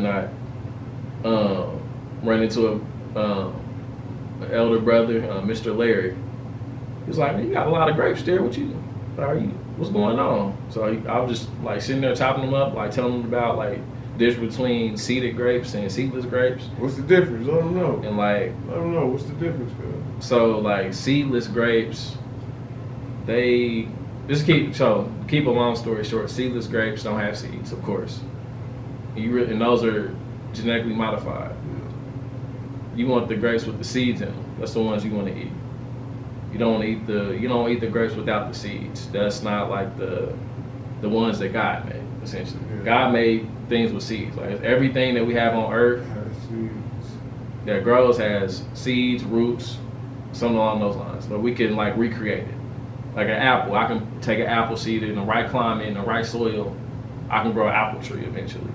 whatnot, ran into an elder brother, Mr. Larry. He was like, man, you got a lot of grapes there. What's going on? So I was just like sitting there chopping them up, like telling them about like difference between seeded grapes and seedless grapes. What's the difference? Let them know. And like, I don't know. What's the difference, man? So like seedless grapes, keep a long story short, seedless grapes don't have seeds, of course. And those are genetically modified. You want the grapes with the seeds in them. That's the ones you want to eat. You don't eat the grapes without the seeds. That's not like the ones that God made, essentially. Yeah. God made things with seeds. Like everything that we have on earth that grows has seeds, roots, something along those lines. But we can like recreate it. Like an apple, I can take an apple seed in the right climate, in the right soil, I can grow an apple tree eventually.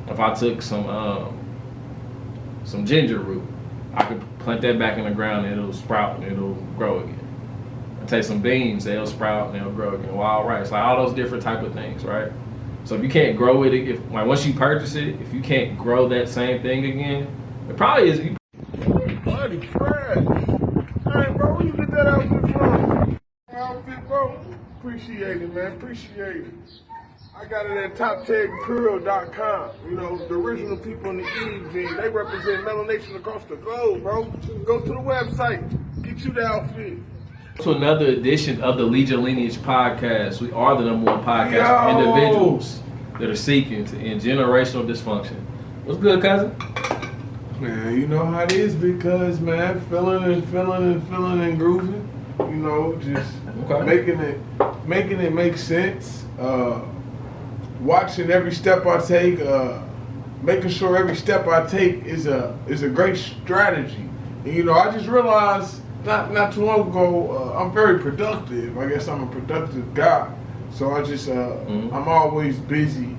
If I took some ginger root, I could plant that back in the ground and it'll sprout and it'll grow again. I take some beans, they'll sprout and they'll grow again. Wild rice, like all those different type of things, right? So if you can't grow it, once you purchase it, if you can't grow that same thing again, it probably is. Buddy, Fred. Hey, bro, where you get that outfit from? Outfit, bro? Appreciate it, man. Appreciate it. I got it at top10curl.com. You know, the original people in the Eve gene, they represent melanation across the globe, bro. Go to the website, get you the outfit. To another edition of the Lead Your Lineage podcast. We are the #1 podcast for individuals that are seeking to end generational dysfunction. What's good, cousin? Man, you know how it is, because man, feeling and grooving. You know, just making it make sense. Watching every step I take, making sure every step I take is a great strategy. And, you know, I just realized not too long ago, I'm very productive. I guess I'm a productive guy. So I just, I'm always busy.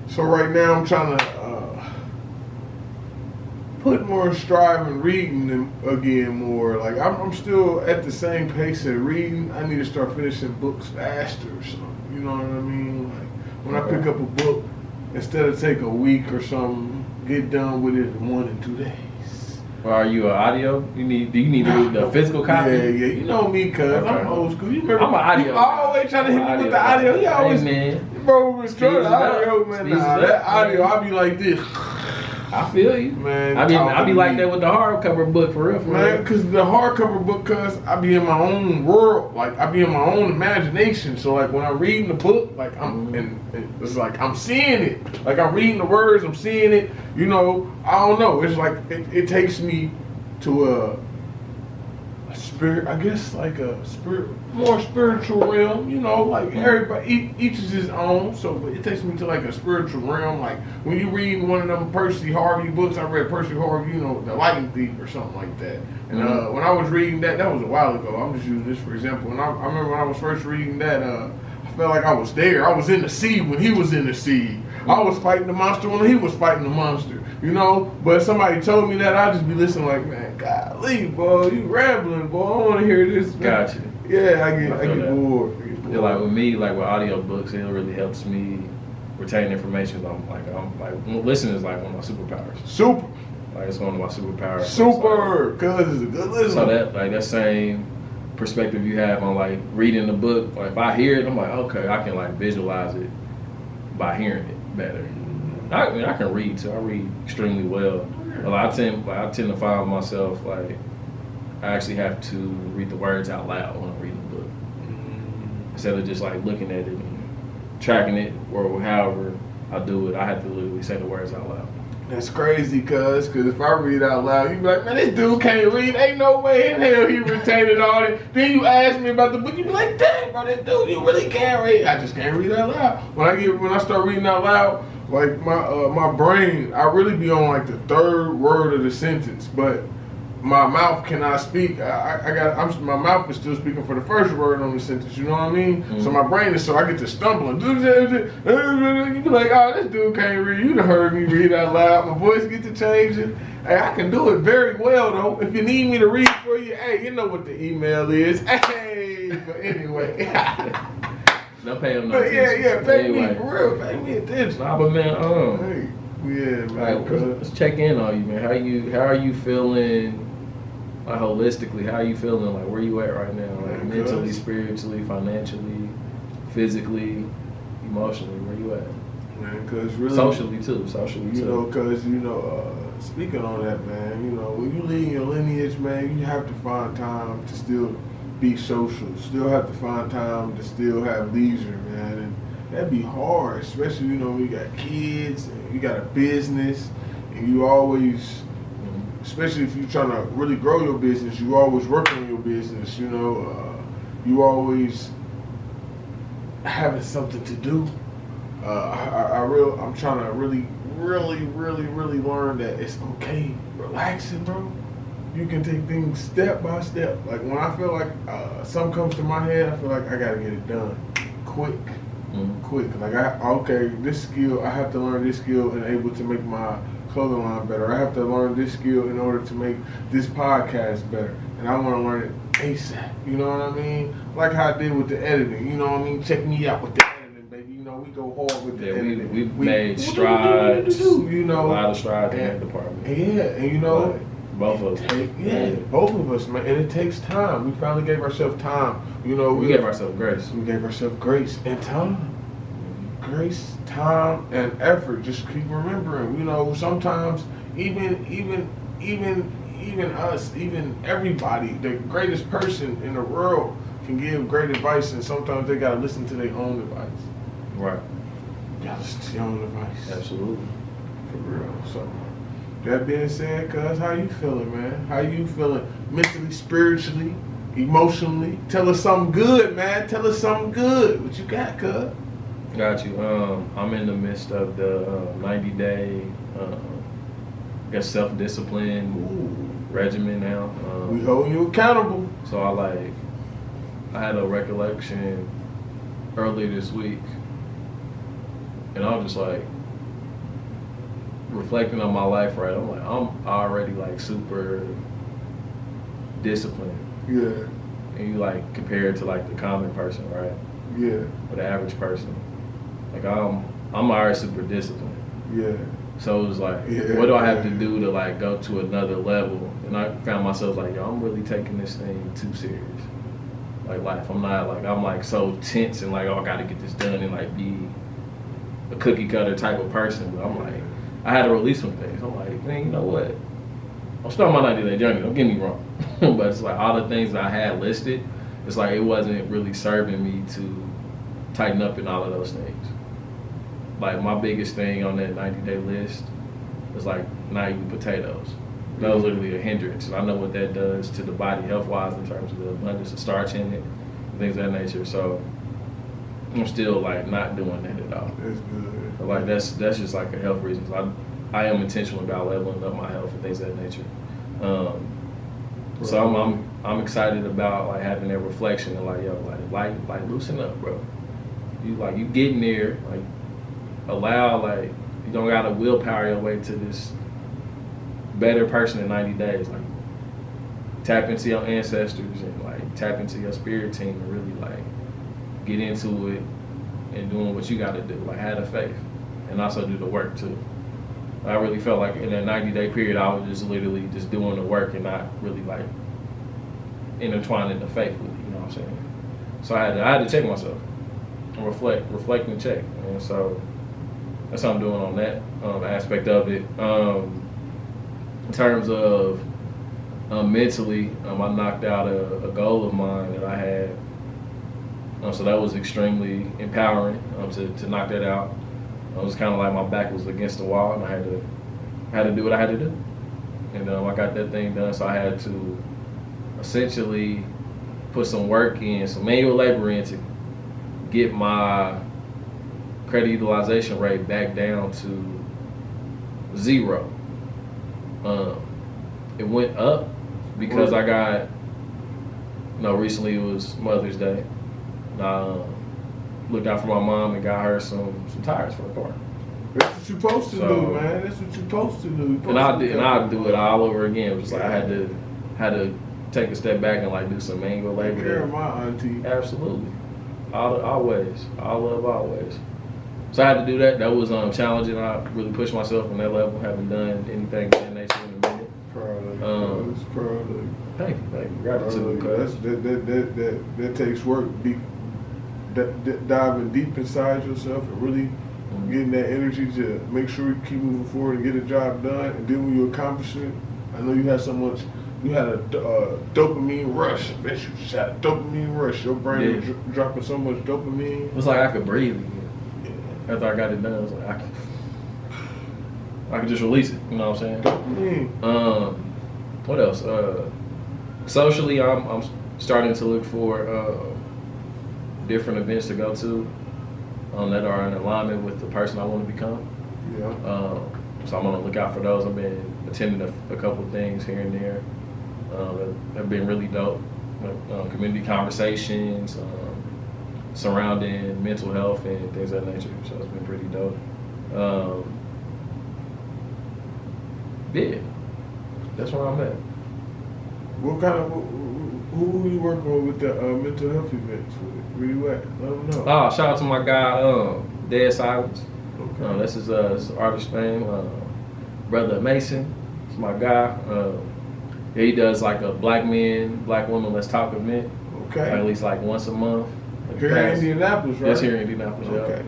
So right now I'm trying to put more strive in reading again more. Like I'm still at the same pace of reading. I need to start finishing books faster or something. You know what I mean? Like when I pick up a book, instead of take a week or something, get done with it in 1 and 2 days. Or are you an audio? Do you need to read the physical copy? Yeah. You know me, cuz I'm old school. You remember? I'm an audio. You always trying to hit me with the audio. He always, bro, was trying the audio, man. That audio, I'll be like this. I feel you, man. I be like that with the hardcover book, for real, man. Cause the hardcover book, cause I be in my own world, like I be in my own imagination. So like when I'm reading the book, like it's like I'm seeing it. Like I'm reading the words, I'm seeing it. You know, I don't know. It's like it takes me to a spirit, I guess, like a more spiritual realm. You know, like everybody, each is his own. So it takes me to like a spiritual realm. Like when you read one of them Percy Harvey books, I read Percy Harvey, you know, The Lightning Thief or something like that. And when I was reading that was a while ago. I'm just using this for example. And I remember when I was first reading that, I felt like I was there. I was in the sea when he was in the sea. I was fighting the monster when he was fighting the monster. You know, but if somebody told me that, I'd just be listening like, man, golly, boy, you rambling, boy. I want to hear this. Gotcha. Yeah, I get bored. Yeah, like with me, like with audiobooks, it really helps me retain information. I'm like listening is like one of my superpowers. Super. Like it's one of my superpowers. Super, cause it's a good listener. So that same perspective you have on like reading the book, like if I hear it, I'm like, okay, I can like visualize it by hearing it better. I can read too. I read extremely well. I tend to find myself like I actually have to read the words out loud when I'm reading the book instead of just like looking at it and tracking it or however I do it. I have to literally say the words out loud. That's crazy, cuz if I read out loud, you be like, man, this dude can't read. Ain't no way in hell he retained all that. Then you ask me about the book, you be like, dang, bro, this dude, you really can't read. I just can't read out loud. When I start reading out loud, like my brain, I really be on like the third word of the sentence, but my mouth cannot speak. My mouth is still speaking for the first word on the sentence. You know what I mean? Mm-hmm. So my brain is I get to stumbling. You be like, oh, this dude can't read. You done heard me read out loud. My voice get to changing. Hey, I can do it very well though. If you need me to read for you, hey, you know what the email is. Hey, but anyway. Don't pay him no attention. Yeah, pay me for real. Pay me attention. Nah, but man, hey. Yeah, man. Like, let's check in on you, man. How are you feeling? Like holistically, how are you feeling? Like where you at right now? Like mentally, spiritually, financially, physically, emotionally. Where you at? Man, cause really socially too. You know, cause speaking on that, man. You know, when you lead your lineage, man, you have to find time to still be social. Still have to find time to still have leisure, man. And that'd be hard, especially when you got kids and you got a business, and you always. Especially if you're trying to really grow your business, you always work on your business, you always having something to do. I'm trying to really learn that it's okay relaxing, bro. You can take things step by step. Like when I feel like something comes to my head, I feel like I gotta get it done quick. Like this skill, I have to learn this skill and able to make my clothing line better. I have to learn this skill in order to make this podcast better. And I want to learn it ASAP. You know what I mean? Like how I did with the editing. You know what I mean? Check me out with the editing, baby. We go hard with the editing. We've made strides. A lot of strides in that department. Yeah, and like, both of us. Both of us, man. And it takes time. We finally gave ourselves time. We gave ourselves grace. We gave ourselves grace and time. Grace, time, and effort. Just keep remembering. Sometimes even us, even everybody, the greatest person in the world can give great advice, and sometimes they gotta listen to their own advice. Right. You gotta listen to your own advice. Absolutely. For real. So that being said, cuz, how you feeling, man? How you feeling mentally, spiritually, emotionally? Tell us something good, man. Tell us something good. What you got, cuz? Got you. I'm in the midst of the 90-day, self-discipline regimen now. We holding you accountable. So I had a recollection earlier this week, and I was just like reflecting on my life. Right, I'm already super disciplined. Yeah. And you compare it to the common person, right? Yeah. Or the average person. I'm already super disciplined. Yeah. So it was what do I have to do to go to another level? And I found myself I'm really taking this thing too serious. Life. I'm not I'm so tense and I gotta get this done and be a cookie cutter type of person. But I had to release some things. I'm man, you know what? I'm starting my 90-day journey, don't get me wrong. But it's all the things that I had listed, it's it wasn't really serving me to tighten up in all of those things. My biggest thing on that 90-day list was not eating potatoes. That was literally a hindrance. And I know what that does to the body health-wise in terms of the abundance of starch in it, and things of that nature. So I'm still not doing that at all. That's good. But that's just a health reason. I am intentional about leveling up my health and things of that nature. So I'm excited about having that reflection and loosen up, bro. You getting there, allow you don't gotta willpower your way to this better person in 90 days. Tap into your ancestors and tap into your spirit team and really get into it and doing what you gotta do. Have the faith and also do the work too. I really felt in that 90-day period I was just literally just doing the work and not really intertwining the faith with it, you know what I'm saying? So I had to check myself and reflect and check. And so that's what I'm doing on that aspect of it. In terms of mentally, I knocked out a goal of mine that I had. So that was extremely empowering to knock that out. It was kind of my back was against the wall, and I had to do what I had to do. And I got that thing done, so I had to essentially put some work in, some manual labor in to get my credit utilization rate back down to 0. It went up because I got, recently it was Mother's Day. And I looked out for my mom and got her some tires for the car. That's what you're supposed to do, man. That's what you're supposed to do. I'll do it all over again. It was I had to take a step back and do some manual labor. Take care of my auntie. Absolutely. Always. All love, always. So So I had to do that. That was challenging. I really pushed myself on that level. Haven't done anything in that nature in a minute. Proud of you. Proud of you. Thank you. Gratitude. That takes work. Diving deep inside yourself and really getting that energy to make sure you keep moving forward and get a job done. And then when you accomplish it, I know you had so much. You had a dopamine rush. I bet you just had a dopamine rush. Your brain was dropping so much dopamine. It was like I could breathe again. Yeah. After I got it done, it was like I could just release it. You know what I'm saying? Dopamine. What else? Socially, I'm starting to look for different events to go to that are in alignment with the person I want to become. Yeah. So I'm on the lookout for those. I've been attending a couple of things here and there that have been really dope. Community conversations surrounding mental health and things of that nature. So it's been pretty dope. Yeah, that's where I'm at. What kind of who you working with the mental health events? Where you at? Let them know. Oh, shout out to my guy, Dead Silence. Okay. This is his artist name, Brother Mason. It's my guy. Yeah, he does like a black woman, let's talk event. Okay. At least like once a month. Here in Indianapolis, right? Yes, here in Indianapolis. Okay.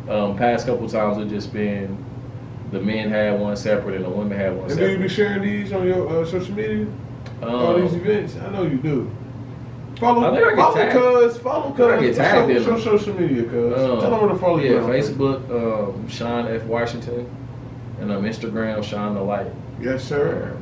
Yeah. Okay. Past couple times it just been the men had one separate and the women had one and separate. do you be sharing these on your social media? All these events? I know you do. Follow cuz. I get tagged in Show social media, cuz. Tell them where to follow you. Yeah, Facebook, Sean F. Washington, and Instagram, Sean the Light. Yes, sir.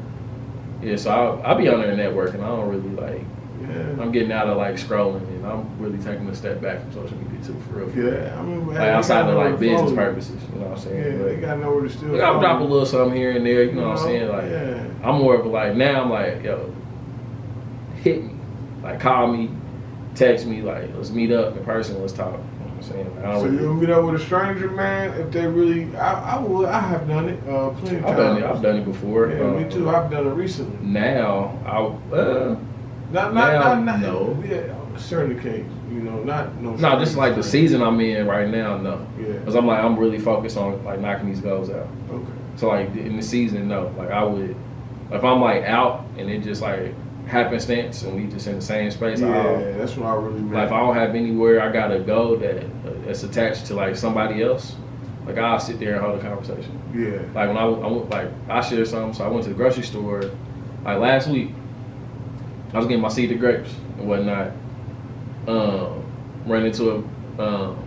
Yeah, so I'll be on there networking. I don't really like. Yeah. I'm getting out of like scrolling, and I'm really taking a step back from social media too, for real. Yeah, I mean, like outside of like business purposes, you know what I'm saying? Yeah, they got nowhere to still. Like, I'll drop a little something here and there, you know what I'm saying? Like, yeah. I'm more of a like now. I'm like, yo, hit me, like call me, text me, like let's meet up in person, let's talk. You know what I'm saying? Like, So you'll meet up with a stranger, man? If they really, I would. I have done it plenty of times. I've done it before. Yeah, me too. I've done it recently. Now, Not no. Yeah, certain occasions, you know, no, just like the season I'm in right now, no. Yeah. Because I'm really focused on like knocking these goals out. Okay. So like in the season, no. Like I would, if I'm like out and it just like happenstance and we just in the same space. Yeah, that's what I really meant. Like if I don't have anywhere I gotta go that's attached to like somebody else, like I'll sit there and hold a conversation. Yeah. Like when I went, like I shared something, so I went to the grocery store like last week. I was getting my seeded grapes and whatnot. Ran into an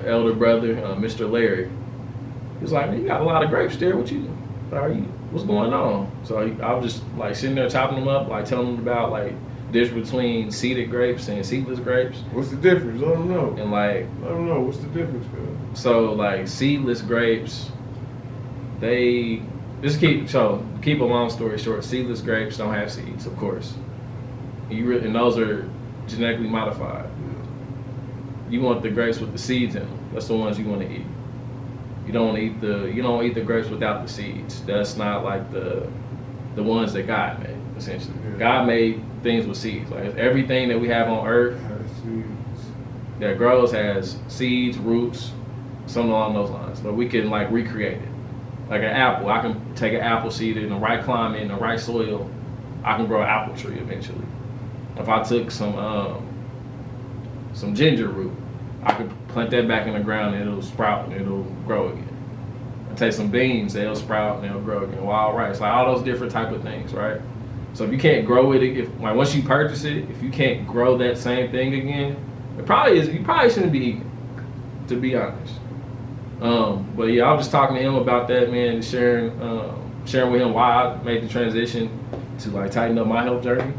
elder brother, Mr. Larry. He was like, "Man, you got a lot of grapes there. What's going on?" So I was just like sitting there chopping them up, like telling them about like the difference between seeded grapes and seedless grapes. What's the difference? Let them know. And like, let them know what's the difference, man. So like seedless grapes, keep a long story short. Seedless grapes don't have seeds, of course. And those are genetically modified. You want the grapes with the seeds in them. That's the ones you want to eat. You don't eat the grapes without the seeds. That's not like the ones that God made, essentially. Yeah. God made things with seeds. Like everything that we have on earth that grows has seeds, roots, something along those lines. But we can like recreate it. Like an apple, I can take an apple seed in the right climate, in the right soil, I can grow an apple tree eventually. If I took some ginger root, I could plant that back in the ground and it'll sprout and it'll grow again. I take some beans, they'll sprout and they'll grow again. Wild rice, like all those different type of things, right? So if you can't grow it, once you purchase it, if you can't grow that same thing again, you probably shouldn't be eating it, to be honest. But yeah, I was just talking to him about that, man, and sharing with him why I made the transition to like tighten up my health journey.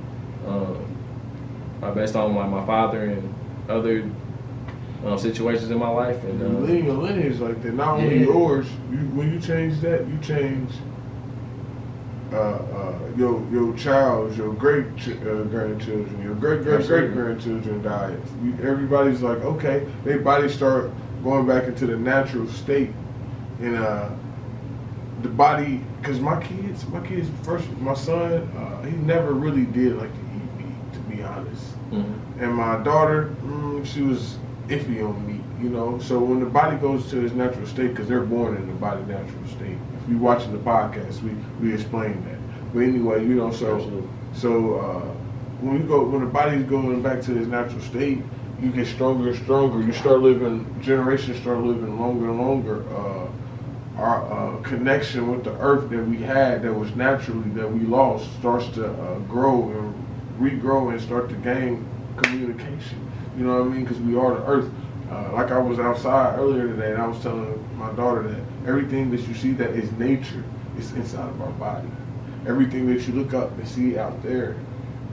Based on like my father and other situations in my life, and your lineage like that. Not only yours. When you change that, you change your child's, your great grandchildren, your great grandchildren diets. Everybody's like, okay, their bodies start going back into the natural state, and the body. Because my kids first, my son, he never really did like to eat meat, to be honest. Mm-hmm. And my daughter, she was iffy on meat. You know, so when the body goes to its natural state, because they're born in the body natural state. If you watching the podcast, we explain that. But anyway, you know, when the body's going back to its natural state, you get stronger and stronger. You start living, generations start living longer and longer. Our connection with the earth that we had, that was naturally, that we lost, starts to grow and regrow and start to gain communication. You know what I mean? Because we are the earth. Like I was outside earlier today, and I was telling my daughter that everything that you see that is nature is inside of our body. Everything that you look up and see out there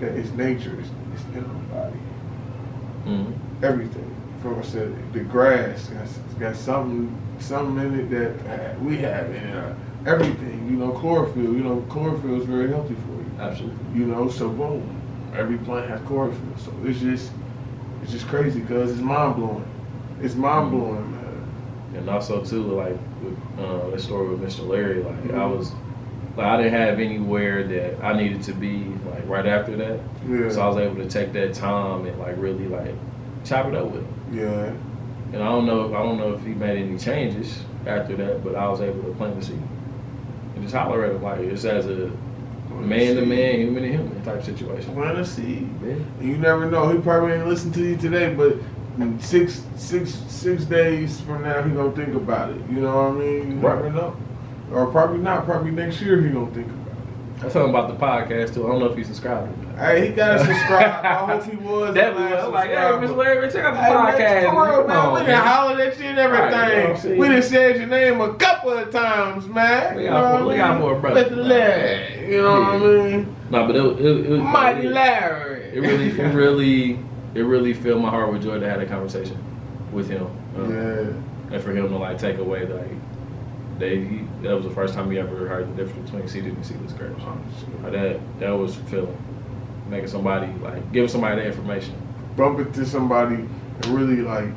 that is nature is in our body. Mm-hmm. Everything. From I said, the grass got something in it that we have in it. Everything, you know, chlorophyll. You know, chlorophyll is very healthy for you. Absolutely. You know, so boom, every plant has chlorophyll. So it's just crazy because it's mind blowing. It's mind blowing, man. And also too, like with the story with Mr. Larry, like I didn't have anywhere that I needed to be like right after that. Yeah. So I was able to take that time and like really like chop it up with him. Yeah. And I don't know if he made any changes after that, but I was able to plant the seed and just holler at him like it's as a man to man, human to human type situation. Plant a seed. Yeah. You never know. He probably ain't listen to you today, but in six days from now, he gonna think about it. You know what I mean? You never know. Or probably not. Probably next year he gonna think about it. I was talking about the podcast too. I don't know if he subscribed. Hey, he gotta subscribe. I hope he was. Definitely. I was like, hey, Mr. Larry, check out the podcast. Come on, man. We done hollered at you and everything. Right, we done said your name a couple of times, man. Look out for a brother. Mr. Larry. You know what I mean? No, but it was Mighty Larry. It really filled my heart with joy to have a conversation with him. And for him to like take away that was the first time he ever heard the difference between seeded and seedless grapes. That was fulfilling. Making somebody like giving somebody that information. Bump into somebody and really like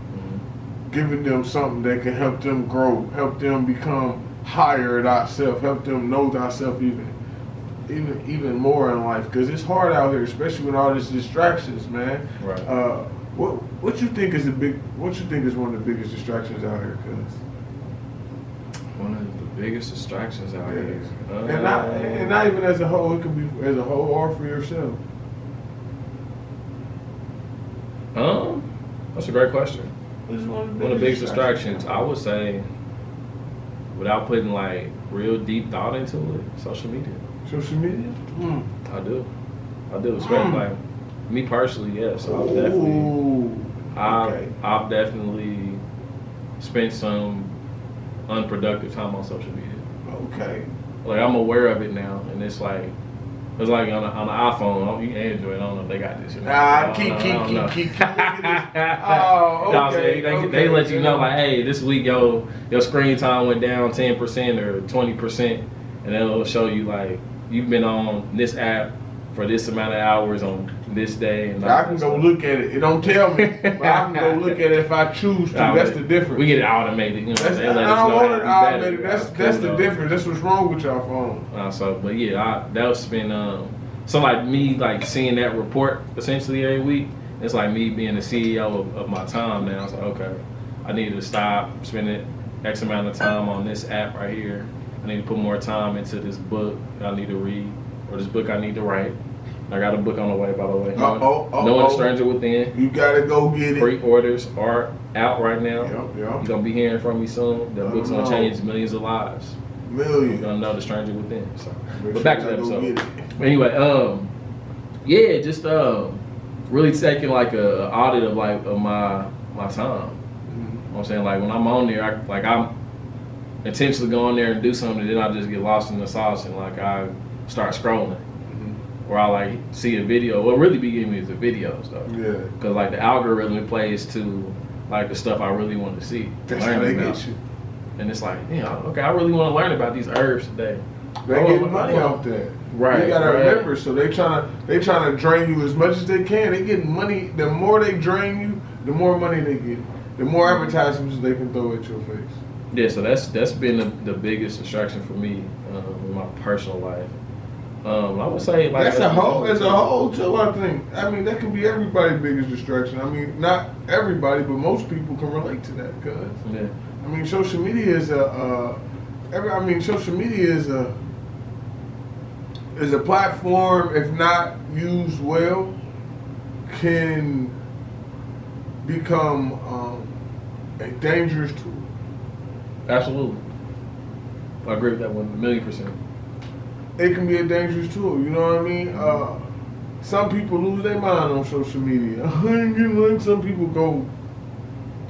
giving them something that can help them grow, help them become higher at ourselves, help them know thyself even more in life. Because it's hard out here, especially with all these distractions, man. Right. What you think is one of the biggest distractions out here, cuz? One of the biggest distractions out here. And not even as a whole, it could be as a whole or for yourself. That's a great question. One of the biggest distractions, I would say, without putting like real deep thought into it, social media. Social media? I do. Especially like me personally, yes. I've definitely spent some unproductive time on social media. Okay. Like I'm aware of it now, and it's like on the iPhone, you Android. I don't know if they got this. Keep. Oh, okay. They let you know like, hey, this week your screen time went down 10% or 20%, and then it'll show you like you've been on this app for this amount of hours on this day. And I can go look at it. It don't tell me, but I can go look at it if I choose to. That's the difference. We get it automated. You know, I don't want it automated. That's the difference. That's what's wrong with y'all phone. But yeah, that's been so like me like seeing that report essentially every week. It's like me being the CEO of my time now. It's like, okay, I need to stop spending X amount of time on this app right here. I need to put more time into this book I need to read or this book I need to write. I got a book on the way, by the way. Knowing the Stranger Within. You gotta go get it. Pre-orders are out right now. Yep. You're gonna be hearing from me soon. That book's gonna change millions of lives. Millions. You're gonna know the Stranger Within. So, but back to the episode. Anyway, just really taking like a audit of my time. You know what I'm saying? Like when I'm on there, I'm intentionally go on there and do something, and then I just get lost in the sauce and like I start scrolling. Or I like see a video. What really be giving me is the videos though. Yeah. Because like the algorithm plays to like the stuff I really want to see. That's how they get you. And it's like, okay, I really want to learn about these herbs today. They get money off that. Right. You gotta remember. So they trying to drain you as much as they can. They get money. The more they drain you, the more money they get. The more advertisements they can throw at your face. Yeah. So that's been the biggest distraction for me in my personal life. I would say like that's a whole as a whole too. I think. I mean, that can be everybody's biggest distraction. I mean, not everybody, but most people can relate to that. Cause yeah. I mean, social media is social media is a platform, if not used well, can become a dangerous tool. Absolutely. I agree with that 1,000,000%. It can be a dangerous tool, you know what I mean? Some people lose their mind on social media. Some people go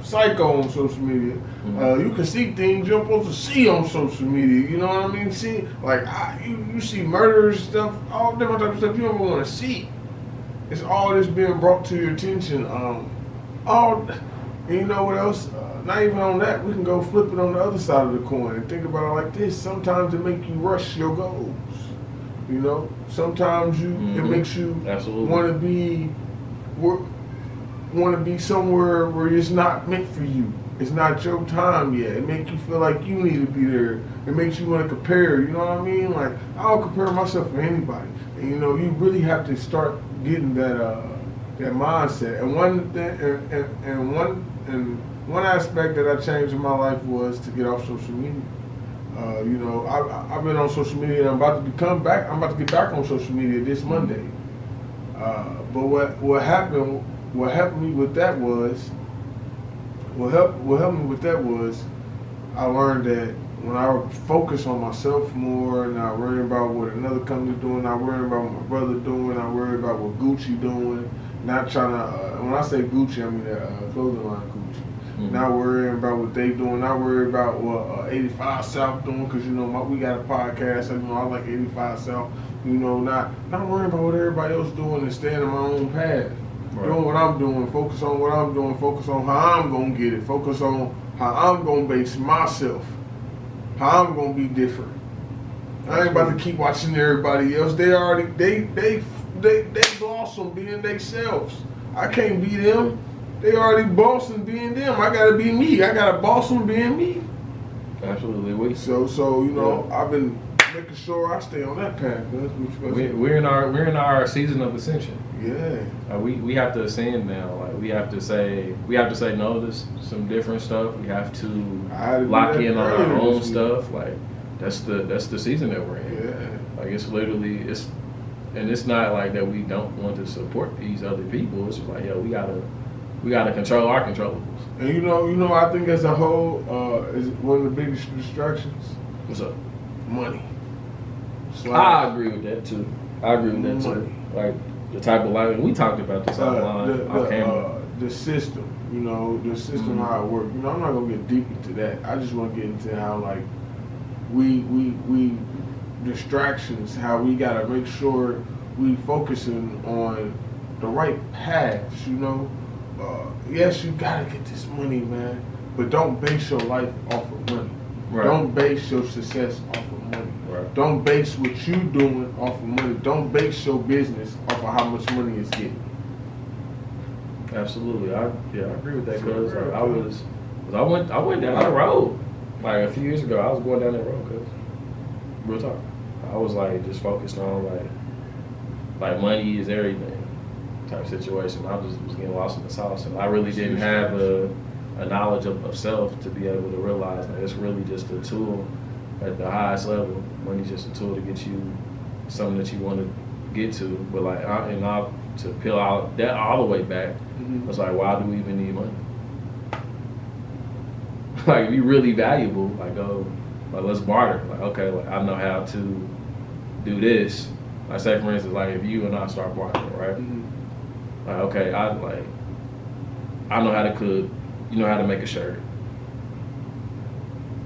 psycho on social media. Mm-hmm. You can see things you're supposed to see on social media, you know what I mean? See, like, you see murders, stuff, all different types of stuff you don't even want to see. It's all this being brought to your attention. And you know what else? Not even on that, we can go flip it on the other side of the coin and think about it like this. Sometimes it makes you rush your goals. You know, sometimes it makes you want to be somewhere where it's not meant for you. It's not your time yet. It makes you feel like you need to be there. It makes you want to compare. You know what I mean? Like, I don't compare myself to anybody. And you know, you really have to start getting that mindset. And one aspect that I changed in my life was to get off social media. You know, I've been on social media and I'm about to get back on social media this Monday. But what helped me with that was I learned that when I focus on myself more and I worry about what another company's doing, I worry about what my brother doing, I worry about what Gucci doing, not trying to, when I say Gucci, I mean clothing line Gucci. Mm-hmm. Not worrying about what they doing, not worrying about what 85 South doing, because you know we got a podcast, and you know I like 85 South. You know, not worrying about what everybody else doing and staying on my own path. Right. Doing what I'm doing, focus on what I'm doing, focus on how I'm gonna get it, focus on how I'm gonna base myself, how I'm gonna be different. I ain't about to keep watching everybody else. They blossom being themselves. I can't be them. They already bossing being them. I gotta be me. I gotta boss them being me. Absolutely. So you know, I've been making sure I stay on that path. We're in our season of ascension. Yeah. We have to ascend now. Like we have to say no to some different stuff. We have to lock in on our own stuff. Like that's the season that we're in. Yeah. Like it's literally and it's not like that we don't want to support these other people. It's just like we gotta control our controllables. And you know, I think as a whole, is one of the biggest distractions. What's up? Money. I agree with that too. Too. Like the type of life, and we talked about this online. The system, you know, how it works. You know, I'm not gonna get deep into that. I just want to get into how like we distractions, how we gotta make sure we focusing on the right paths. You know. Yes, you gotta get this money, man, but don't base your life off of money. Right. Don't base your success off of money. Right. Don't base what you doing off of money. Don't base your business off of how much money it's getting. Absolutely, I agree with that because I went down that road like a few years ago. I was going down that road because real talk, I was like just focused on like money is everything type situation. I just was getting lost in the sauce, and I really didn't have a knowledge of self to be able to realize that it's really just a tool at the highest level. Money's just a tool to get you something that you want to get to. But to peel out that all the way back, it's like, why do we even need money? Like, if you're really valuable, let's barter. Like, okay, like I know how to do this. Like, say for instance, like if you and I start bartering, right? Like, okay, I know how to cook. You know how to make a shirt.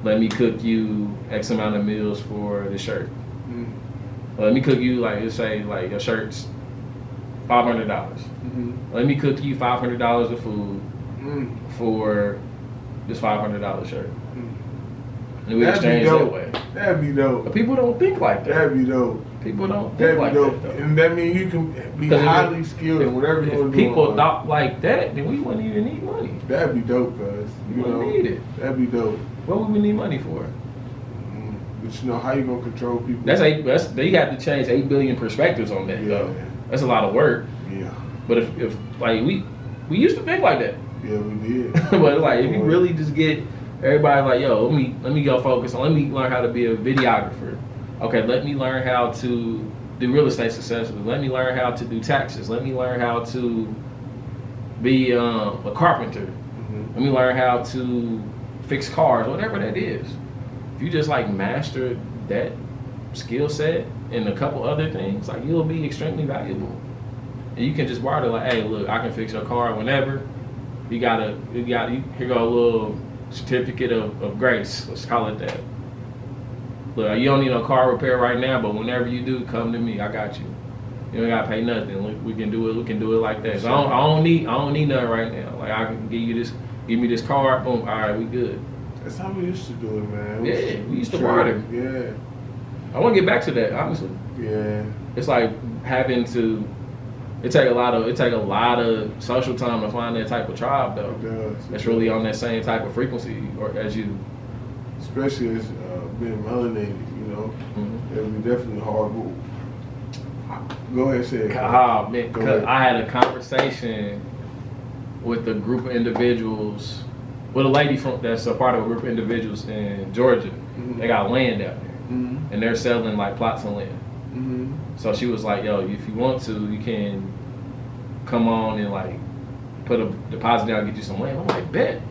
Let me cook you X amount of meals for the shirt. Let me cook you let's say your shirt's $500. Let me cook you $500 of food for this $500 shirt. And we exchange that way. That'd be dope. But people don't think like that. That'd be dope. People don't think like that, though. And that means you can be highly skilled in whatever you want to do. If people thought like that, then we wouldn't even need money. That'd be dope, cuz. We wouldn't need it. That'd be dope. What would we need money for? But you know how you gonna control people? They have to change 8 billion perspectives on that. Though. That's a lot of work. Yeah. But if like we used to think like that. Yeah, we did. But like if you really just get everybody like, yo, let me go focus on, let me learn how to be a videographer. Okay, let me learn how to do real estate successfully. Let me learn how to do taxes. Let me learn how to be a carpenter. Let me learn how to fix cars, whatever that is. If you just like master that skill set and a couple other things, like you'll be extremely valuable. And you can just barter like, hey, look, I can fix your car whenever. You got here go a little certificate of grace. Let's call it that. Look, you don't need no car repair right now, but whenever you do, come to me. I got you. You don't gotta pay nothing. Look, we can do it. We can do it like that. So I don't need nothing right now. Like I can give you this. Give me this card. Boom. All right, we good. That's how we used to do it, man. We used to barter. Yeah. I want to get back to that, honestly. Yeah. It's like having to. It take a lot of social time to find that type of tribe, though. It does. That's really on that same type of frequency, or as you. Especially as being melanated, you know. Mm-hmm. It would be definitely hard. Go ahead, say it. Oh man, because I had a conversation with a group of individuals, with a lady that's a part of a group of individuals in Georgia. Mm-hmm. They got land out there, and they're selling like plots of land. Mm-hmm. So she was like, "Yo, if you want to, you can come on and like put a deposit down, and get you some land." I'm like, "Bet,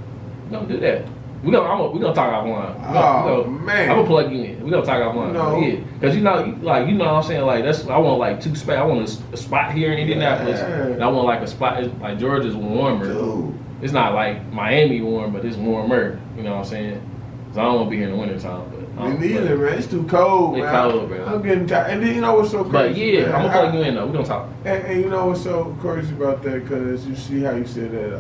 don't do that. We gonna talk offline. Man, I'm gonna plug you in. We gonna talk offline. No. Yeah, because you know what I'm saying. Like I want like two spots. I want a spot here in Indianapolis. And I want like a spot. Like Georgia's warmer. Dude. It's not like Miami warm, but it's warmer. You know what I'm saying? So I don't want to be here in the wintertime. Me neither, man. It's too cold, man. It's cold, man. I'm getting tired. And then you know what's so crazy? But yeah, man? I'm gonna plug you in though. We gonna talk. And you know what's so crazy about that? Because you see how you said that.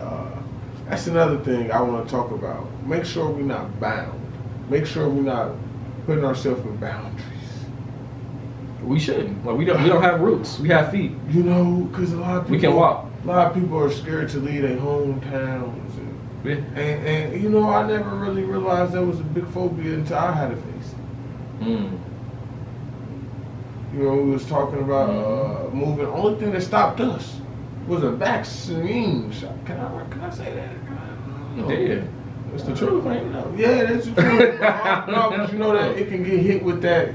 That's another thing I want to talk about. Make sure we're not bound. Make sure we're not putting ourselves in boundaries. We shouldn't. Like we don't have roots. We have feet. You know, because a lot of people, we can walk. A lot of people are scared to leave their hometowns. Yeah. And you know, I never really realized that was a big phobia until I had to face it. You know, we was talking about moving. The only thing that stopped us was a vaccine shot. Can I say that? Yeah. That's the truth, ain't it? Yeah, that's the truth. No, but you know that it can get hit with that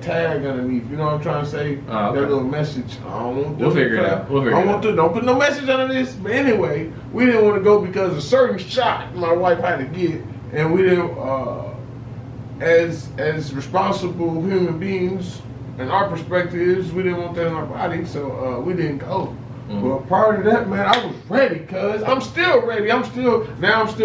tag underneath. You know what I'm trying to say? Okay. That little message. I don't want to. We'll figure it out. Don't put no message under this. But anyway, we didn't want to go because a certain shot my wife had to get, and we didn't. As responsible human beings, and our perspectives, we didn't want that in our body, so we didn't go. But prior to that, man, I was ready, cuz I'm still ready. I'm still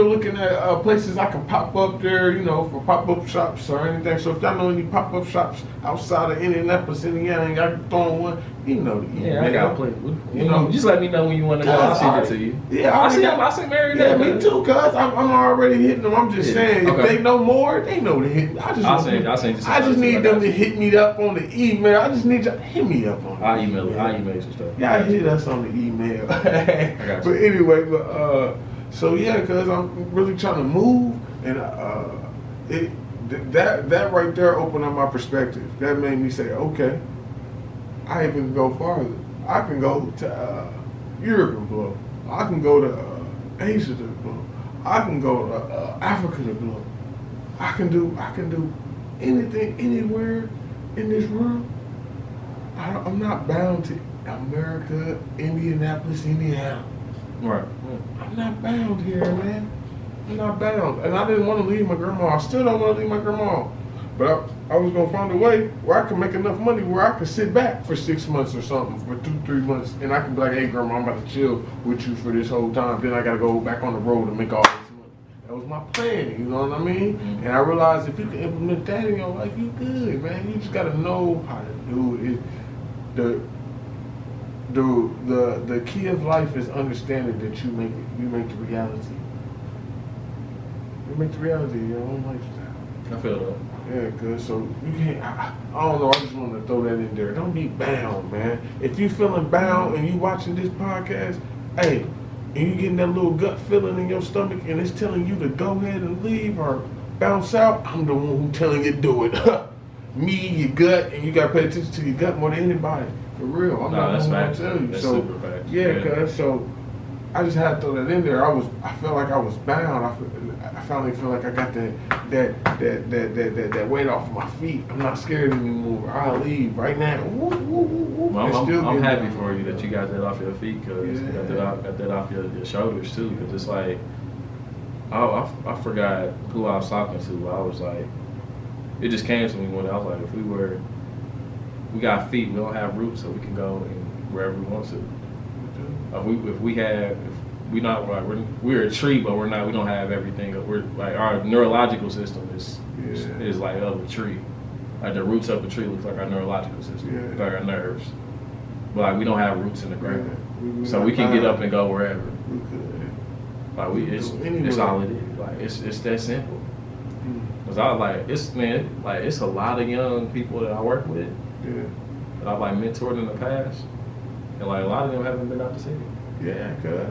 looking at places I can pop up there, you know, for pop-up shops or anything. So if y'all know any pop-up shops outside of Indianapolis, Indiana, and y'all throwing one, you know. Yeah, I got plenty. You know, just let me know when you want to go. I'll send it to you. Yeah, I see Mary. Yeah, me too, cuz I'm already hitting them. I'm just saying, if they know more, they know to hit me. I just need them to hit me up on the email. I just need y'all to hit me up on it. I'll email you some stuff. Y'all hit us on the email. But anyway, so yeah, cuz I'm really trying to move, and that right there opened up my perspective. That made me say, okay, I even go farther. I can go to Europe and blow. I can go to Asia to blow. I can go to Africa to blow. I can do anything, anywhere in this world. I'm not bound to America, Indianapolis, Indiana. Right. I'm not bound here, man. I'm not bound. And I didn't want to leave my grandma. I still don't want to leave my grandma. But I was going to find a way where I can make enough money where I can sit back for 6 months or something, for 2-3 months. And I can be like, hey, grandma, I'm about to chill with you for this whole time. Then I got to go back on the road and make all this money. That was my plan, you know what I mean? And I realized if you can implement that in your life, you good, man. You just got to know how to do it. The key of life is understanding that you make the reality. You make the reality of your own lifestyle. I feel that. Yeah, good. So you can't. I don't know. I just want to throw that in there. Don't be bound, man. If you feeling bound and you watching this podcast, hey, and you getting that little gut feeling in your stomach and it's telling you to go ahead and leave or bounce out, I'm the one who telling you to do it. Me, your gut, and you gotta pay attention to your gut more than anybody. For real. I'm not gonna tell you. That's so super fact. yeah, cuz so I just had to throw that in there. I felt like I was bound. I finally feel like I got that weight off my feet. I'm not scared anymore. I'll leave right now. Well, I'm happy for you that you got that off your feet, because you got that off your shoulders too. Because it's like, I forgot who I was talking to. I was like, it just came to me when I was like, if we got feet, we don't have roots, so we can go wherever we want to. We're a tree, but we don't have everything. We're like, our neurological system is like of a tree. Like the roots of the tree looks like our neurological system, like our nerves. But like we don't have roots in the ground, so we can get up and go wherever. We could. Like it's all it is. Like it's that simple. Cause I was like, it's a lot of young people that I work with that I've like mentored in the past, and like a lot of them haven't been out the city. Yeah, cuz.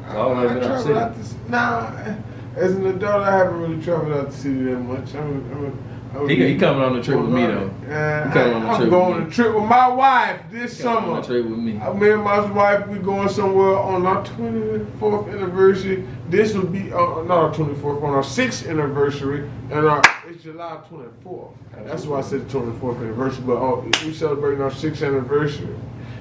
I travel out the city. Nah, as an adult, I haven't really traveled out the city that much. He coming on the trip with me though. I'm going on a trip with my wife this summer. On a trip with me. Me and my wife, we going somewhere on our 24th anniversary. This will be not our 24th, on our 6th anniversary, and it's July 24th. That's why I said the 24th anniversary. But we celebrating our 6th anniversary.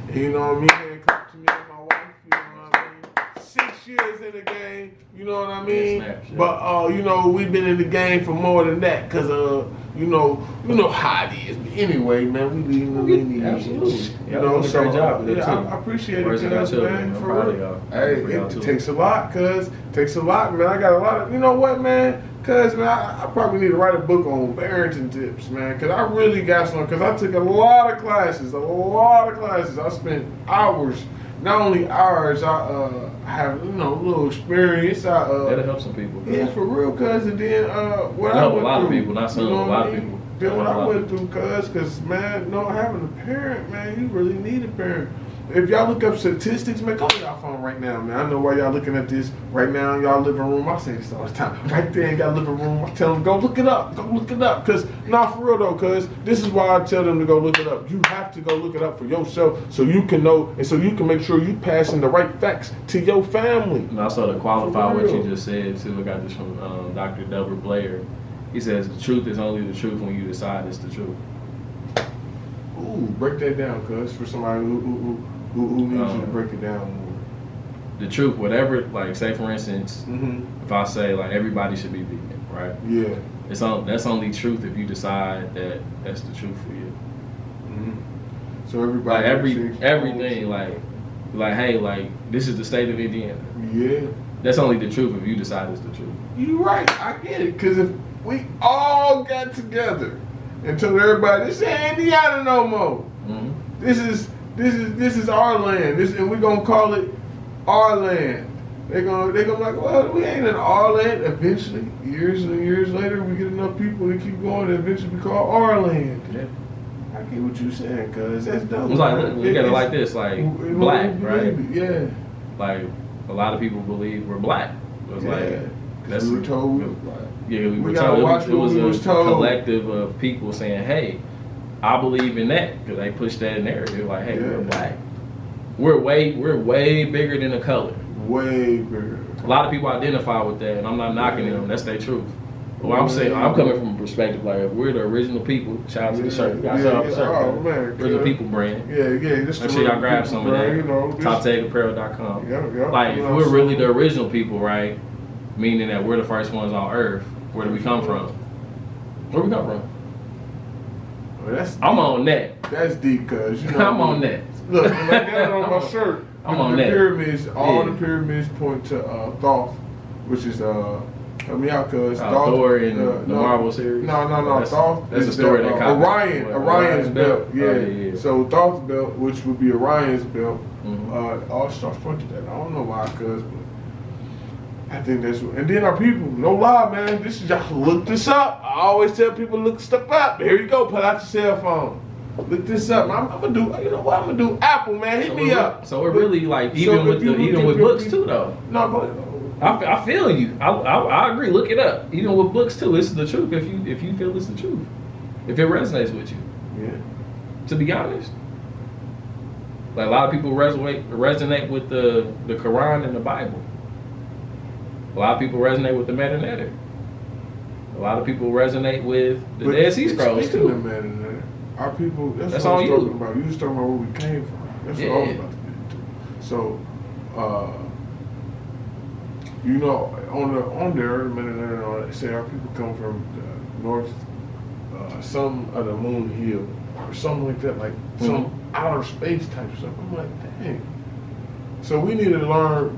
And you know what I mean? Come to me and my wife. You know what I mean? 6 years in the game. You know what I mean? But you know, we've been in the game for more than that, cause you know how it is. But anyway, man, we leading the lineage. Absolutely. You know, so great job with I appreciate Where's it, cuz, man. For real. Hey, it takes a lot, cuz. Takes a lot, man. I got a lot of. You know what, man? Cuz, man, I probably need to write a book on parenting tips, man. Cause I really got some. Cause I took a lot of classes. I spent hours. Not only hours, I have, you know, a little experience. That'll help some people. Yeah, for real, cuz. And then what I help went a lot through, of people, not some, you know a lot of people. Then what I went through, cuz, man, having a parent, man, you really need a parent. If y'all look up statistics, man, go to y'all phone right now, man. I know why y'all looking at this right now in y'all living room. I say this all the time. Right there in y'all living room, I tell them, go look it up. Go look it up. Cause, nah, for real though, cuz this is why I tell them to go look it up. You have to go look it up for yourself so you can know and so you can make sure you passing the right facts to your family. And also to qualify what you just said too, I got this from Dr. Delbert Blair. He says the truth is only the truth when you decide it's the truth. Ooh, break that down, cuz, for somebody who needs you to break it down more. The truth, whatever, like say for instance, if I say like everybody should be vegan, right? Yeah. That's only truth if you decide that that's the truth for you. So everybody, like everything, like hey, like this is the state of Indiana. Yeah. That's only the truth if you decide it's the truth. You're right. I get it. Cause if we all got together and told everybody, this ain't Indiana no more. This is our land. And we're gonna call it our land. They're gonna be like, well, we ain't in our land. Eventually, years and years later, we get enough people to keep going, and eventually we call our land. Yeah. I get what you're saying, cuz that's dope. It's like, look at it like this, like black, right? Yeah. Like a lot of people believe we're black. It was like that's we were told. Yeah, we were told. It was a collective of people saying, hey, I believe in that, because they pushed that narrative. Like, hey, we're black. We're way bigger than the color. Way bigger. A lot of people identify with that, and I'm not knocking them. That's their truth. But what I'm saying, I'm coming from a perspective like, if we're the original people, shout out to the shirt. Shout out to the shirt. Oh, man. Original people brand. Yeah. Make sure y'all grab some of that. TopTagApparel.com. Yeah. Like, if we're really the original people, right? Meaning that we're the first ones on Earth. Where do we come from? Where we come from? Well, I'm on that. That's deep, cuz. You know I'm on that. Look, like that on my shirt. I'm on the that. Pyramids, all the pyramids point to Thoth, which is help me out, cuz. Thor in the Marvel series. No. Thoth. That's a story that Orion's belt. Yeah. Oh, yeah. So Thoth's belt, which would be Orion's belt, all stars point to that. I don't know why, cuz, but I think that's what. And then our people, no lie, man. This is y'all look this up. I always tell people look stuff up. Here you go. Pull out your cell phone. Look this up. I'm gonna do. You know what? I'm gonna do Apple, man. Hit me up. So we're really like even with books too, though. No, but I feel you. I agree. Look it up. Even with books too, it's the truth. If you feel it's the truth, if it resonates with you. Yeah. To be honest, like a lot of people resonate with the Quran and the Bible. A lot of people resonate with the Meta-Netter. A lot of people resonate with the Dead Sea Scrolls Speaking too. of Meta-Netter, our people. That's all what I was you. talking about. You was talking about where we came from. That's what I was about to get into. So, you know, on there, the Meta-Netter and all that, say our people come from the north, some of the moon hill, or something like that, like some outer space type stuff. I'm like, dang. So we need to learn.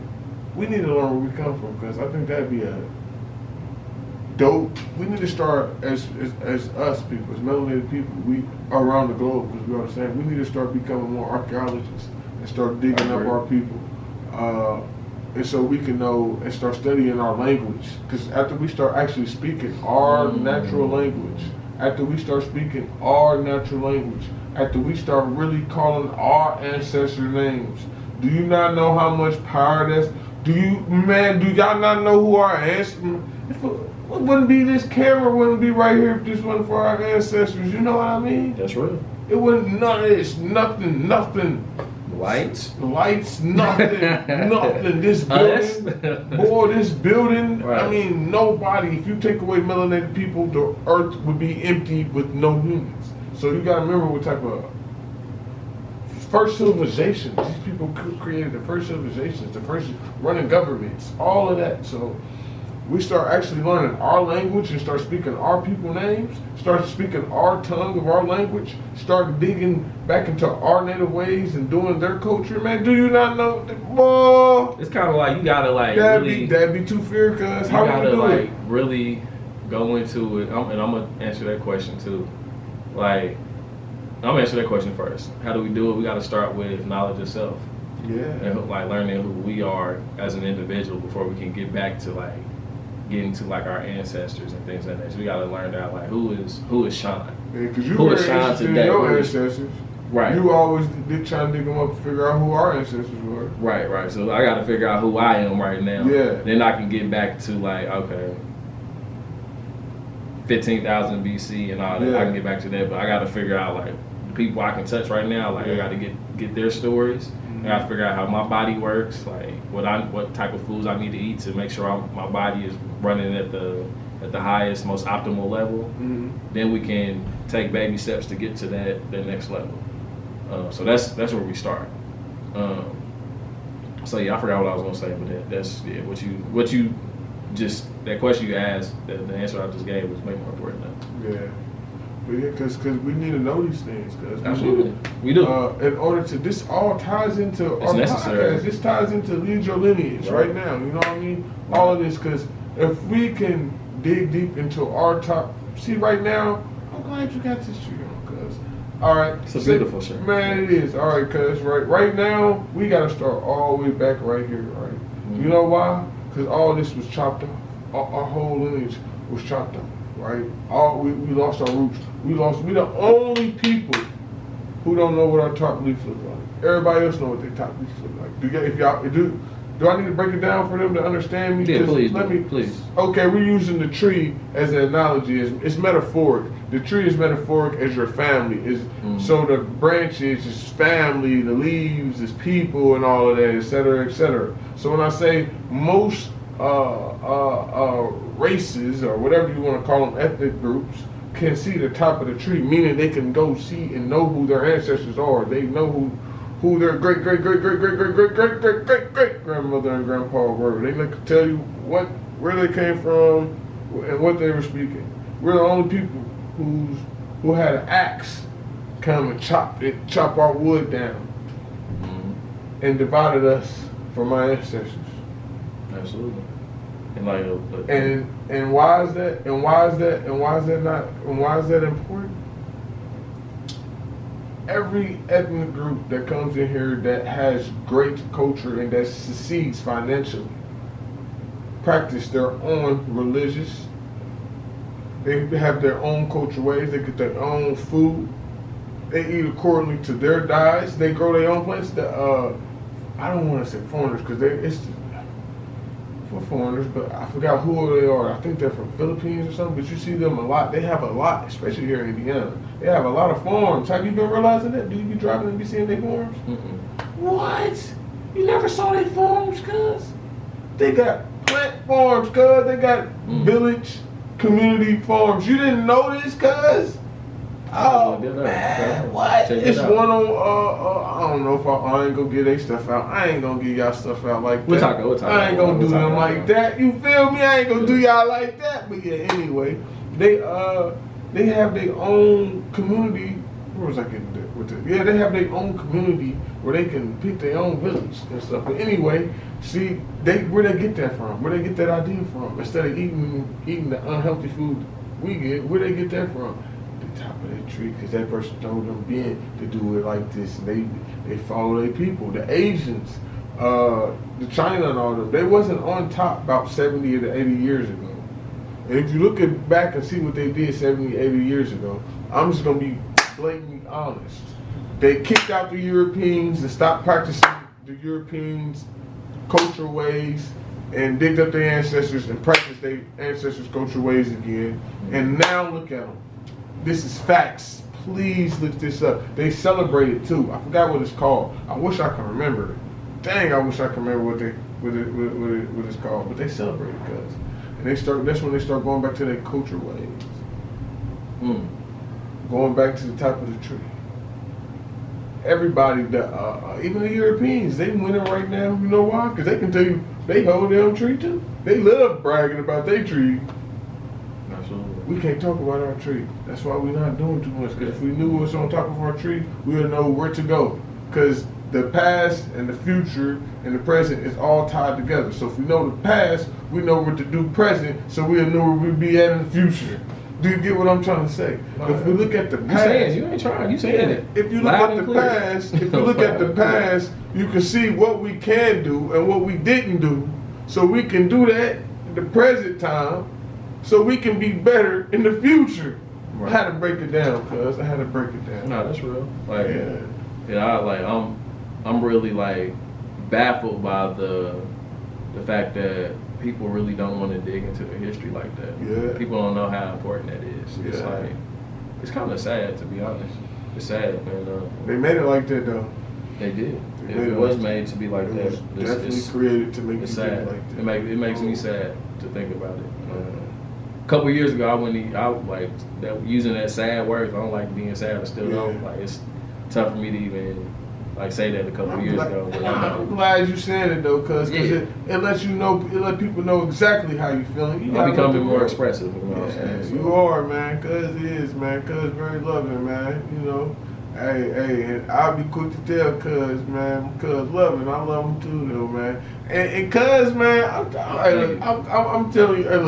We need to learn where we come from, because I think that'd be a dope. We need to start as us people, as melanated people, we around the globe, because we understand. We need to start becoming more archaeologists and start digging up our people, and so we can know and start studying our language. Because after we start actually speaking our natural language, after we start speaking our natural language, after we start really calling our ancestor names, do you not know how much power that's? Do y'all not know who our ancestors? It wouldn't be this camera, wouldn't be right here if this wasn't for our ancestors. You know what I mean? That's real. It wouldn't none of this, nothing. Lights, nothing, nothing. This building, boy, this building. Right. I mean, nobody. If you take away melanated people, the earth would be empty with no humans. So you gotta remember what type of first civilizations these people created. The first civilizations, the first running governments, all of that. So we start actually learning our language and start speaking our people names, start speaking our tongue of our language, start digging back into our native ways and doing their culture, man. Do you not know? Boy, it's kind of like you gotta like that'd be too fair, cuz how you we gotta do like it? really go into it. And I'm gonna answer that question too. Like, I'm gonna answer that question first. How do we do it? We gotta start with knowledge of self. Yeah. And like learning who we are as an individual before we can get back to like getting to like our ancestors and things like that. So we gotta learn that like who is Sean? Yeah, because you who were is Sean interested in today? your ancestors. Right. You always did try to dig them up and figure out who our ancestors were. Right. So I gotta figure out who I am right now. Yeah. Then I can get back to like, okay, 15,000 BC and all that. Yeah. I can get back to that, but I gotta figure out like the people I can touch right now. Like I gotta get their stories. I gotta figure out how my body works, like what type of foods I need to eat to make sure my body is running at the highest, most optimal level. Then we can take baby steps to get to that next level. So that's where we start. So yeah, I forgot what I was gonna say, but that's what you just that question you asked, the answer I just gave was way more important now. Yeah. But yeah, because we need to know these things. Absolutely, we do. In order to, this all ties into It's our necessary. podcast. This ties into Lead Your Lineage right now. You know what I mean? Right. All of this, because if we can dig deep into our top, see right now, I'm glad you got this shirt on, cuz. All right. It's a beautiful shirt. Man, it is. All right, cuz. Right now, we got to start all the way back right here, right? You know why? Because all this was chopped off. Our whole lineage was chopped off. Right? We lost our roots. We the only people who don't know what our top leaves look like. Everybody else know what their top leaves look like. Do I need to break it down for them to understand me? Yeah, please. Okay, we're using the tree as an analogy. It's metaphoric. The tree is metaphoric as your family. So the branches is family, the leaves is people, and all of that, et cetera, et cetera. So when I say most races, or whatever you want to call them, ethnic groups, can see the top of the tree, meaning they can go see and know who their ancestors are. They know who their great grandmother and grandpa were. They can tell you where they came from and what they were speaking. We're the only people who had an axe come and chop our wood down and divided us from our ancestors. Absolutely. And like, and why is that? And why is that important? Every ethnic group that comes in here that has great culture and that succeeds financially practice their own religious. They have their own culture ways. They get their own food. They eat accordingly to their diets. They grow their own plants. I don't want to say foreigners because for foreigners, but I forgot who they are. I think they're from Philippines or something, but you see them a lot. They have a lot, especially here in Indiana. They have a lot of farms. Have you been realizing that? Do you be driving and be seeing their farms? What? You never saw their farms, cuz? They got plant farms, cuz. They got village, community farms. You didn't know this, cuz? Oh, man, what? It's one on, I don't know if I ain't gonna get their stuff out. I ain't gonna get y'all stuff out like that. We'll talk. I ain't gonna do them like that. You feel me? I ain't gonna do y'all like that. But yeah, anyway, they have their own community. Where was I getting with it? Yeah, they have their own community where they can pick their own village and stuff. But anyway, see, where they get that from? Where they get that idea from? Instead of eating the unhealthy food we get, where they get that from? Top of that tree, because that person told them then to do it like this, and they follow their people. The Asians, the China and all them, they wasn't on top about 70 to 80 years ago. And if you look back and see what they did 70, 80 years ago, I'm just gonna be blatantly honest. They kicked out the Europeans and stopped practicing the Europeans' cultural ways and digged up their ancestors and practiced their ancestors' cultural ways again. And now look at them. This is facts. Please look this up. They celebrate it too. I forgot what it's called. I wish I could remember it. Dang, I wish I could remember what it's called. But they celebrate it, cuz. And that's when they start going back to their culture ways. Going back to the top of the tree. Everybody, even the Europeans, they winning right now. You know why? Because they can tell you they hold their own tree too. They love bragging about their tree. We can't talk about our tree. That's why we're not doing too much. Because if we knew what's on top of our tree, we would know where to go. Because the past and the future and the present is all tied together. So if we know the past, we know what to do present, so we'll know where we'll be at in the future. Do you get what I'm trying to say? If we look at the past, you ain't trying. You saying it. If you look at the past, you can see what we can do and what we didn't do. So we can do that in the present time. So we can be better in the future. Right. I had to break it down, cuz I had to break it down. No, that's real. Like, I'm really like baffled by the fact that people really don't want to dig into their history like that. Yeah. People don't know how important that is. It's like, it's kind of sad, to be honest. It's sad, man. They made it like that though. They did. It was made to be like that. It was definitely created to make you sad. think like that. It makes me sad to think about it. A couple years ago, using that sad word. I don't like being sad. I still don't. Like, it's tough for me to even say that a couple years ago. But I'm glad you said it though, cuz it lets you know, it let people know exactly how you feeling. I'm becoming more expressive. You know what I'm saying? So. You are, man. Cuz is, man. Cuz very loving, man. You know. Hey, and I'll be quick to tell cuz, man. Cuz loving, I love him too, though, man. And cuz, man, I'm telling you, hey,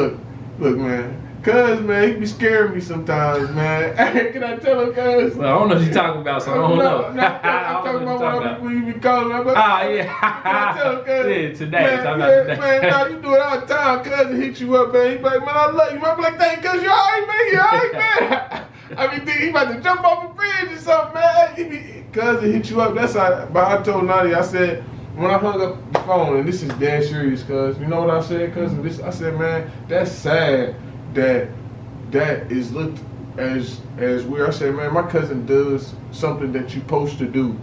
look, man. Cuz, man, he be scaring me sometimes, man. Hey, can I tell him, cuz? Well, I don't know what you're talking about, so I don't know. I'm talking about when you be calling me. Yeah. Can I tell him, cuz? Yeah, today. Man, now you do it all the time. Cuz will hit you up, man. He be like, man, I love you. Man, be like, thank you, cuz. You all right, man? You all right, man? I mean, he about to jump off a bridge or something, man. Cuz will hit you up. That's how. But I told Nadia, I said, when I hung up the phone, and this is dead serious, cuz. You know what I said, cuz? I said, man, that's sad. That is looked as weird. I said, man, my cousin does something that you're supposed to do,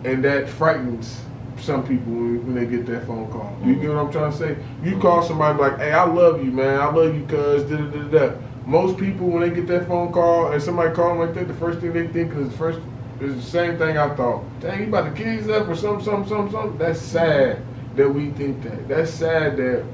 and that frightens some people when they get that phone call. You get what I'm trying to say? You call somebody like, hey, I love you, man. I love you, cuz. Da. Most people, when they get that phone call and somebody call them like that, the first thing they think is the same thing I thought. Dang, you about to kill yourself or something. That's sad that we think that. That's sad that.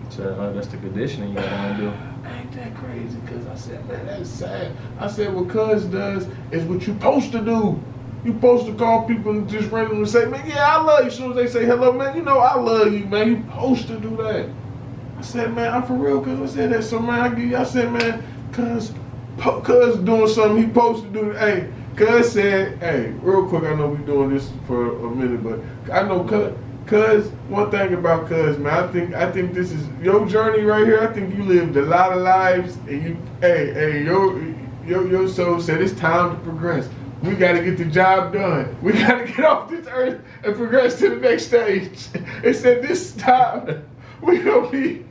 So that's the conditioning you gotta do. Ain't that crazy? Cause I said, man, that's sad. I said, what cuz does is what you supposed to do. You supposed to call people and just randomly say, man, yeah, I love you. As soon as they say hello, man, you know I love you, man. You supposed to do that. I said, man, I'm for real, cuz. I said that, so man, I said, man, cuz doing something he supposed to do. Hey, cuz said, hey, real quick, I know we doing this for a minute, but I know cuz, one thing about cuz, man, I think this is your journey right here. I think you lived a lot of lives, and your soul said it's time to progress. We got to get the job done. We got to get off this earth and progress to the next stage. It said this time we gonna be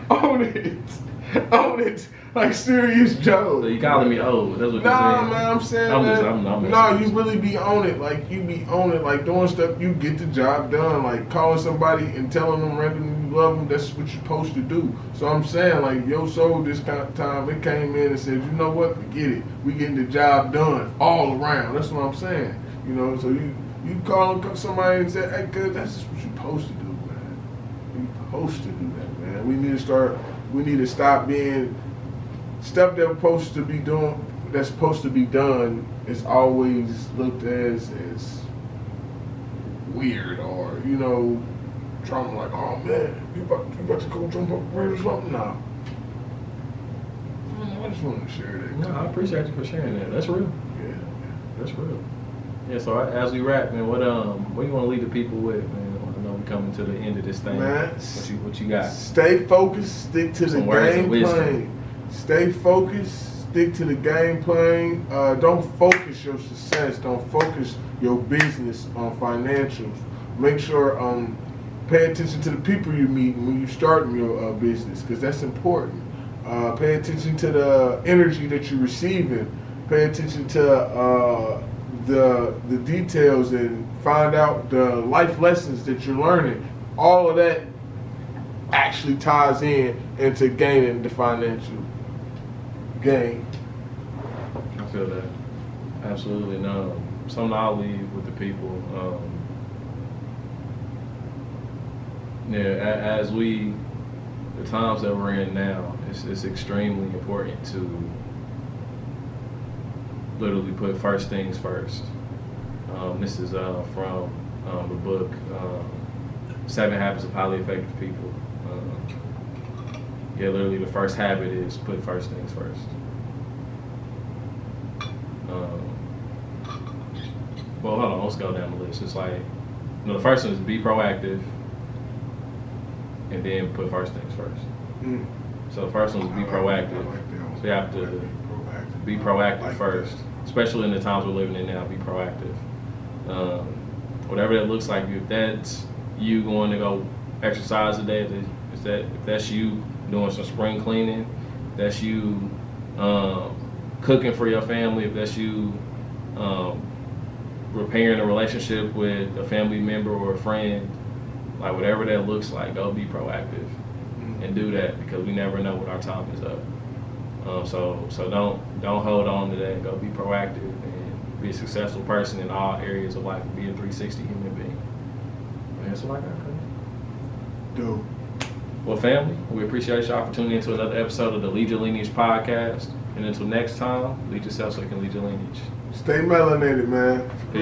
on it, like serious Joe. So you calling me old? That's what you're Nah, saying? man, I'm saying I'm that. just- I'm no, messing you with really be on it. Like you be on it, like doing stuff. You get the job done. Like calling somebody and telling them randomly you love them. That's what you're supposed to do. So I'm saying, like your soul this kind of time, it came in and said, you know what, forget it. We getting the job done all around. That's what I'm saying. You know, so you call somebody and say, hey, cuz that's just what you're supposed to do, man. You're supposed to do that, man. We need to stop being stuff that's supposed to be done is always looked as weird or, you know, trauma like, oh man, you about to go jump up a bridge or something? Nah. I just wanted to share that. No, I appreciate you for sharing that. That's real. Yeah. That's real. Yeah, so as we wrap, man, what do you want to leave the people with, man? I know we're coming to the end of this thing. Man, what you got? Stay focused, stick to Some the words of game wisdom. plan. Stay focused, stick to the game plan. Don't focus your success. Don't focus your business on financials. Make sure pay attention to the people you meet when you starting your business, because that's important. Pay attention to the energy that you're receiving. Pay attention to the details and find out the life lessons that you're learning. All of that actually ties into gaining the financial gain. I feel that. Absolutely. No. Something I'll leave with the people. As the times that we're in now, it's extremely important to literally put first things first. This is from the book 7 Habits of Highly Effective People. Literally the first habit is put first things first. Well, hold on, let's go down the list. It's like, the first one is be proactive, and then put first things first. So the first one is be proactive. So you have to be proactive first, especially in the times we're living in now. Be proactive. Whatever that looks like, if that's you going to go exercise today, if that's you doing some spring cleaning, if that's you cooking for your family, if that's you repairing a relationship with a family member or a friend, like whatever that looks like, go be proactive and do that, because we never know when our time is up. So don't hold on to that. Go be proactive and be a successful person in all areas of life. Be a 360 human being. And that's what I got. Dope. Well, family, we appreciate y'all for tuning into another episode of the Lead Your Lineage podcast. And until next time, lead yourself so you can lead your lineage. Stay melanated, man.